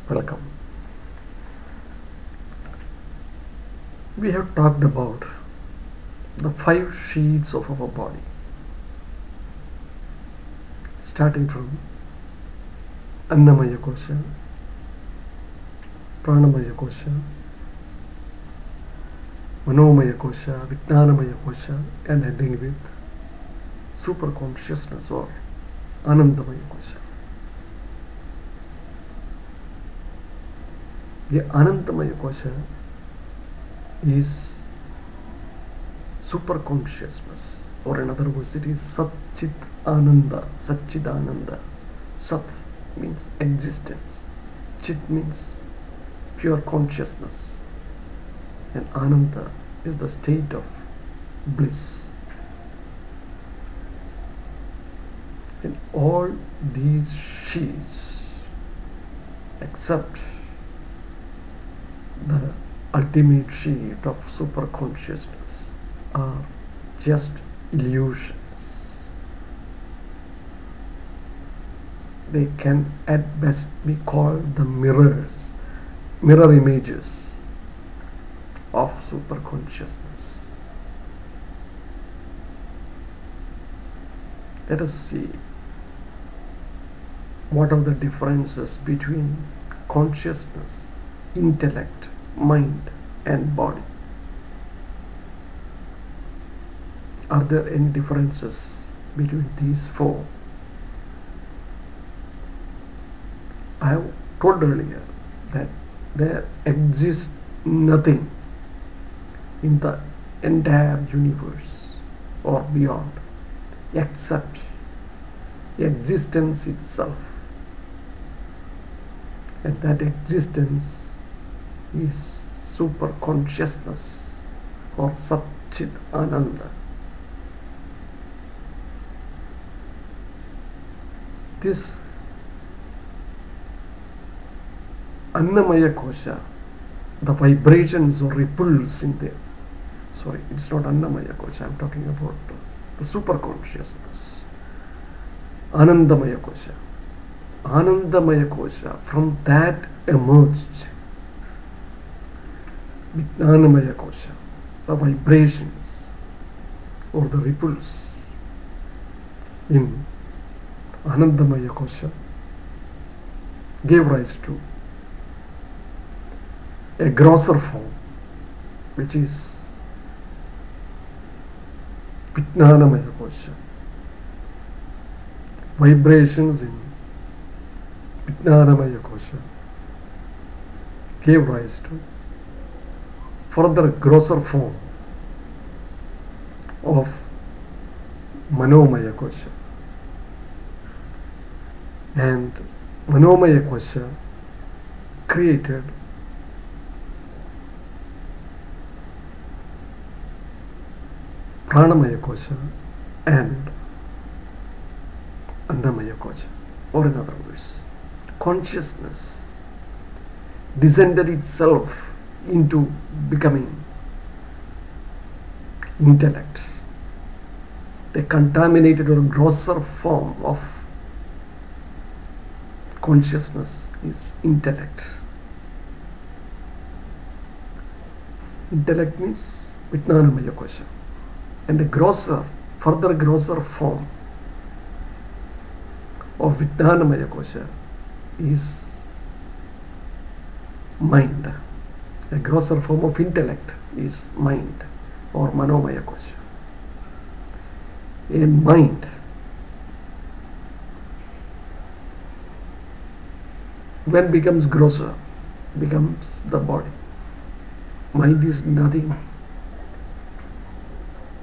Welcome. We have talked about the 5 sheaths of our body, starting from Annamaya Kosha, Pranamaya Kosha, Manomaya Kosha, Vijnanamaya Kosha, and ending with super consciousness or Anandamaya Kosha. The Anandamaya Kosha is super consciousness, or in other words, it is Satchit Ananda, Satchidananda. Sat means existence, Chit means pure consciousness, and Ananda is the state of bliss. And all these sheaths, except the ultimate sheath of super consciousness, are just illusions. They can at best be called the mirror images of super consciousness. Let us see what are the differences between consciousness, intellect, mind, and body. Are there any differences between these 4? I have told earlier that there exists nothing in the entire universe or beyond except existence itself, and that existence is super consciousness or Satchit Ananda. This Annamaya Kosha, the vibrations or ripples in there. Sorry, it's not Annamaya Kosha, I'm talking about the super consciousness. Anandamaya Kosha. Anandamaya Kosha, from that emerged Vijnanamaya Kosha, the vibrations or the ripples in Anandamaya Kosha gave rise to a grosser form, which is Vijnanamaya Kosha. Vibrations in Vijnanamaya Kosha gave rise to further grosser form of Manomaya Kosha, and Manomaya Kosha created Pranamaya Kosha and Annamaya Kosha. Or in other words, consciousness descended itself into becoming intellect. The contaminated or grosser form of consciousness is intellect. Intellect means Vijnanamaya Kosha. And the further grosser form of Vijnanamaya Kosha is mind. A grosser form of intellect is mind or Manomaya Kosha. In mind, when becomes grosser, becomes the body. Mind is nothing.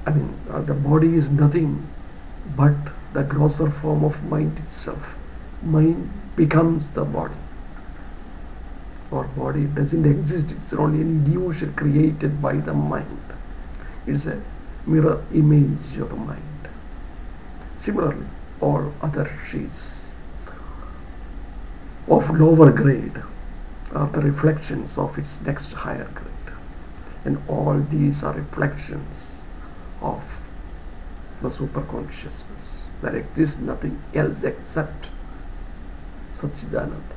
The body is nothing but the grosser form of mind itself. Mind becomes the body. Or body doesn't exist, it's only an illusion created by the mind. It's a mirror image of the mind. Similarly, all other sheaths of lower grade are the reflections of its next higher grade. And all these are reflections of the super consciousness. There exists nothing else except Satchidananda.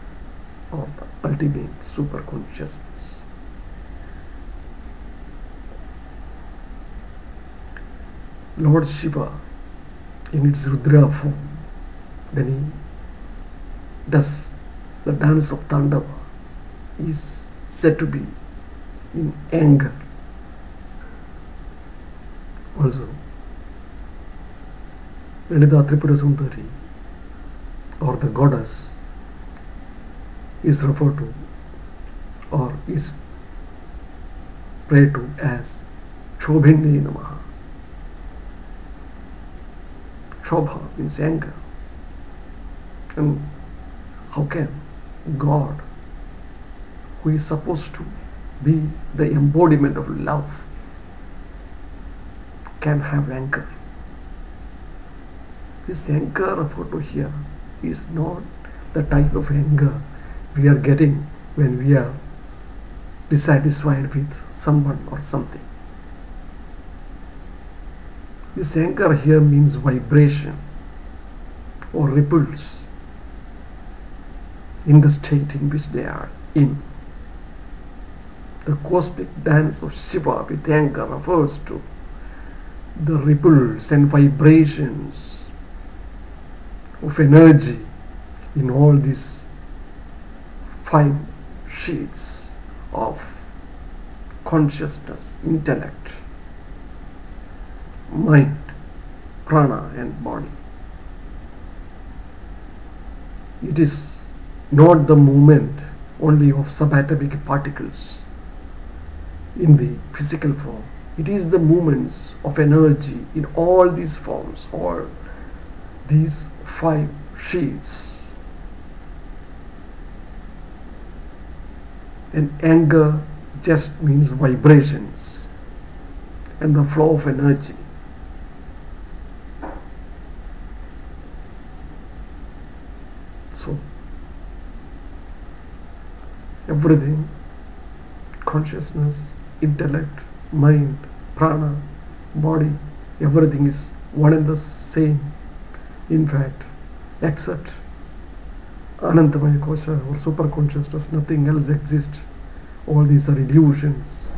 or the ultimate super consciousness. Lord Shiva, in its Rudra form, when he does the dance of Tandava, is said to be in anger. Also, Lalita Tripura Sundari, or the goddess, is referred to or is prayed to as Chobhini Namaha. Chobha means anger. And how can God, who is supposed to be the embodiment of love, can have anger? This anger referred to here is not the type of anger we are getting when we are dissatisfied with someone or something. This anger here means vibration or ripples in the state in which they are in. The cosmic dance of Shiva with anger refers to the ripples and vibrations of energy in all these 5 sheaths of consciousness, intellect, mind, prana and body. It is not the movement only of subatomic particles in the physical form. It is the movements of energy in all these forms, all these 5 sheaths. And anger just means vibrations and the flow of energy. So everything, consciousness, intellect, mind, prana, body, everything is one and the same. In fact, except Anantamaya Kosha or super consciousness, nothing else exists. All these are illusions,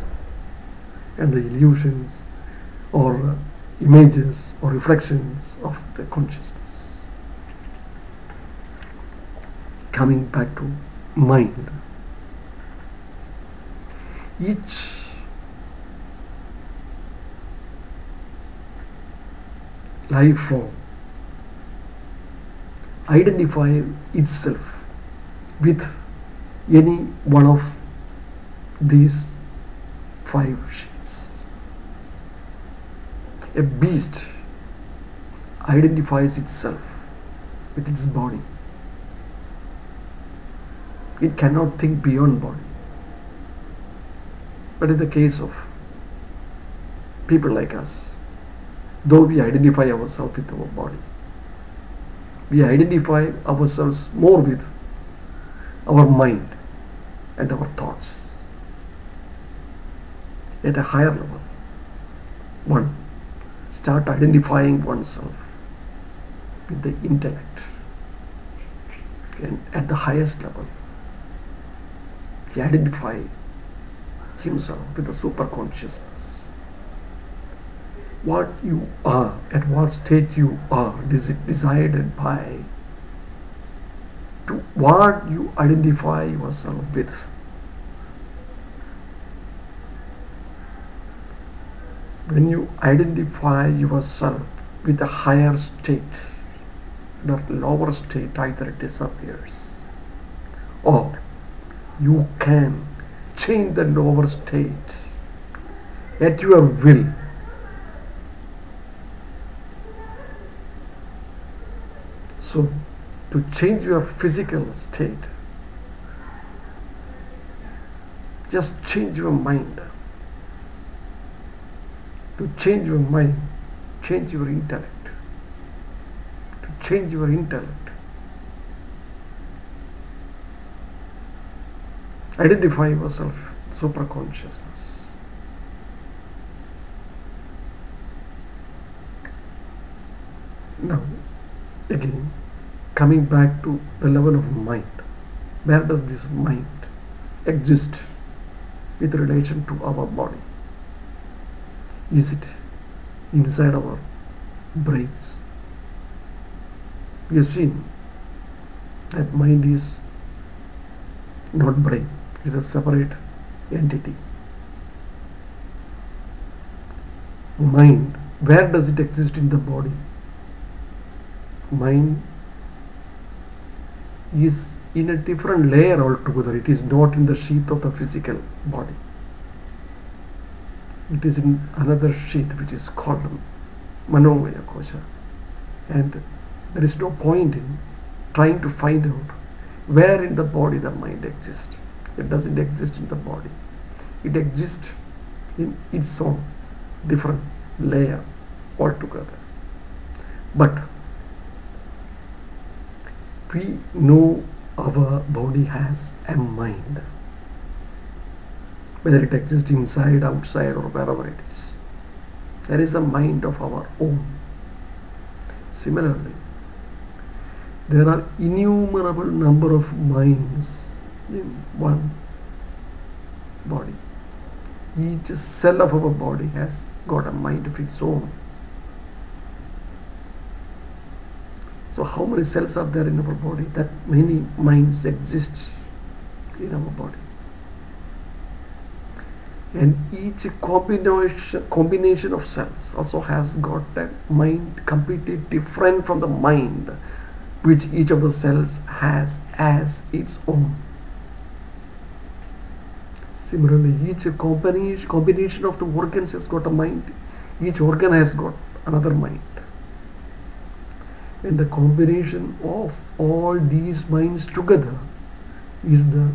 and the illusions or images or reflections of the consciousness. Coming back to mind, each life form identify itself with any one of these 5 sheaths. A beast identifies itself with its body. It cannot think beyond body. But in the case of people like us, though we identify ourselves with our body, we identify ourselves more with our mind and our thoughts. At a higher level, one start identifying oneself with the intellect, and at the highest level he identify himself with the super consciousness. What you are, at what state you are, is decided by to what you identify yourself with. When you identify yourself with a higher state, the lower state either disappears or you can change the lower state at your will. So, to change your physical state, just change your mind. To change your mind, change your intellect. To change your intellect, identify yourself with super consciousness. Now, again, coming back to the level of mind. Where does this mind exist with relation to our body? Is it inside our brains? We have seen that mind is not brain, it is a separate entity. Mind, where does it exist in the body? Mind is in a different layer altogether. It is not in the sheath of the physical body. It is in another sheath which is called Manomaya Kosha. And there is no point in trying to find out where in the body the mind exists. It doesn't exist in the body. It exists in its own different layer altogether. But we know our body has a mind, whether it exists inside, outside, or wherever it is. There is a mind of our own. Similarly, there are innumerable number of minds in one body. Each cell of our body has got a mind of its own. So how many cells are there in our body? That many minds exist in our body. And each combination of cells also has got a mind completely different from the mind which each of the cells has as its own. Similarly, each combination of the organs has got a mind. Each organ has got another mind. And the combination of all these minds together is the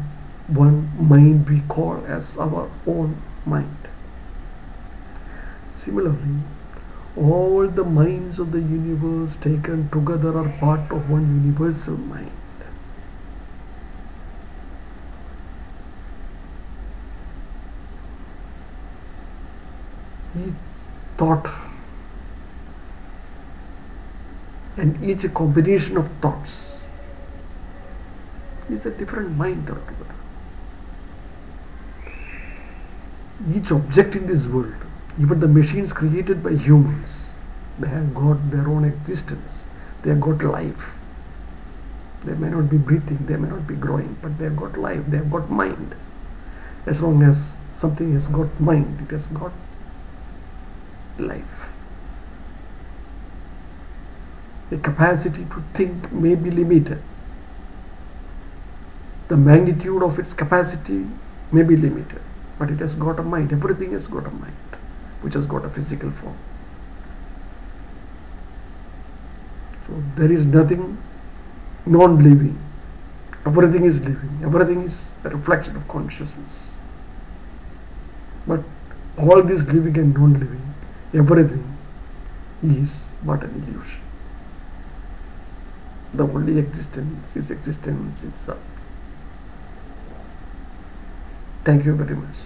one mind we call as our own mind. Similarly, all the minds of the universe taken together are part of one universal mind. Each thought and each combination of thoughts is a different mind altogether. Each object in this world, even the machines created by humans, they have got their own existence. They have got life. They may not be breathing, they may not be growing, but they have got life, they have got mind. As long as something has got mind, it has got life. The capacity to think may be limited. The magnitude of its capacity may be limited, but it has got a mind. Everything has got a mind, which has got a physical form. So there is nothing non-living. Everything is living. Everything is a reflection of consciousness. But all this living and non-living, everything is but an illusion. The only existence is existence itself. Thank you very much.